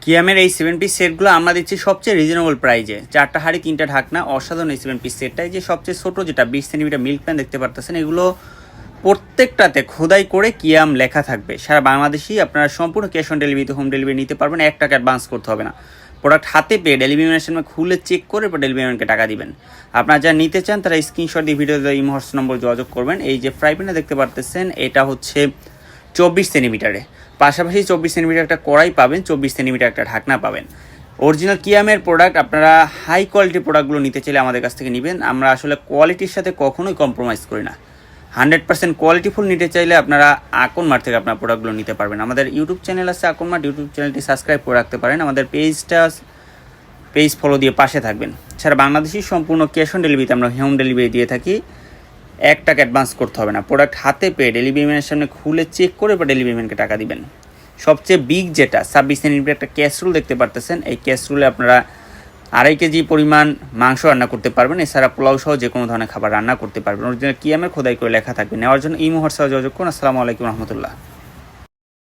কিয়ামের এই 7 পিস সেটগুলো আমরা দিচ্ছি সবচেয়ে রিজনেবল প্রাইজে। 4টা হাঁড়ি 3টা ঢাকনা, অসাধারণ এই 7 পিস সেটটাই যে সবচেয়ে ছোটো যেটা 20 সেন্টিমিটার মিল্ক প্যান দেখতে পারতেছেন, এগুলো প্রত্যেকটাতে খোদাই করে কিয়াম লেখা থাকবে। সারা বাংলাদেশেই আপনারা সম্পূর্ণ ক্যাশ অন ডেলিভারিতে হোম ডেলিভারি নিতে পারবেন। 1 টাকা অ্যাডভান্স করতে হবে না। প্রোডাক্ট হাতে পেয়ে ডেলিভারি ম্যানের সামনে খুলে চেক করে এরপর ডেলিভারি ম্যানকে টাকা দিবেন। আপনারা যারা নিতে চান তারা স্ক্রিনশট দিয়ে ভিডিওতে ইমো হোয়াটসঅ্যাপ নম্বর যোগাযোগ করবেন। এই যে ফ্রাই প্যানটা দেখতে পারতেছেন, এটা হচ্ছে 24 সেন্টিমিটারে, পাশাপাশি 24 সেন্টিমিটার একটা কড়াই পাবেন, 24 সেন্টিমিটার একটা ঢাকনা পাবেন। অরিজিনাল কিয়ামের প্রোডাক্ট আপনারা হাই কোয়ালিটির প্রোডাক্টগুলো নিতে চাইলে আমাদের কাছ থেকে নেবেন। আমরা আসলে কোয়ালিটির সাথে কখনোই কম্প্রোমাইজ করি না। 100% কোয়ালিটিফুল নিতে চাইলে আপনারা আকন মার্ট থেকে আপনার প্রোডাক্টগুলো নিতে পারবেন। আমাদের ইউটিউব চ্যানেল আছে আকন মার্ট, ইউটিউব চ্যানেলটি সাবস্ক্রাইব করে রাখতে পারেন। আমাদের পেজ ফলো দিয়ে পাশে থাকবেন। সারা বাংলাদেশি সম্পূর্ণ ক্যাশ অন ডেলিভারিতে আমরা হোম ডেলিভারি দিয়ে থাকি। 1 টাকা অ্যাডভান্স করতে হবে না। প্রোডাক্ট হাতে পেয়ে ডেলিভারি ম্যানের সামনে খুলে চেক করে বা ডেলিভারি ম্যানকে টাকা দিবেন। সবচেয়ে বিগ যেটা 26 সেন্টিমিটার একটা ক্যাসরোল দেখতে পারতেছেন, এই ক্যাসরোলে আপনারা 2.5 কেজি পরিমাণ মাংস রান্না করতে পারবেন। এছাড়া পোলাও সহ যে কোনো ধরনের খাবার রান্না করতে পারবেন। অরিজিনাল কিয়ামের খোদাই করে লেখা থাকবে। নেওয়ার জন্য ইমো হোয়াটসঅ্যাপে যোগাযোগ করুন। আসসালামু আলাইকুম রহমতুল্লাহ।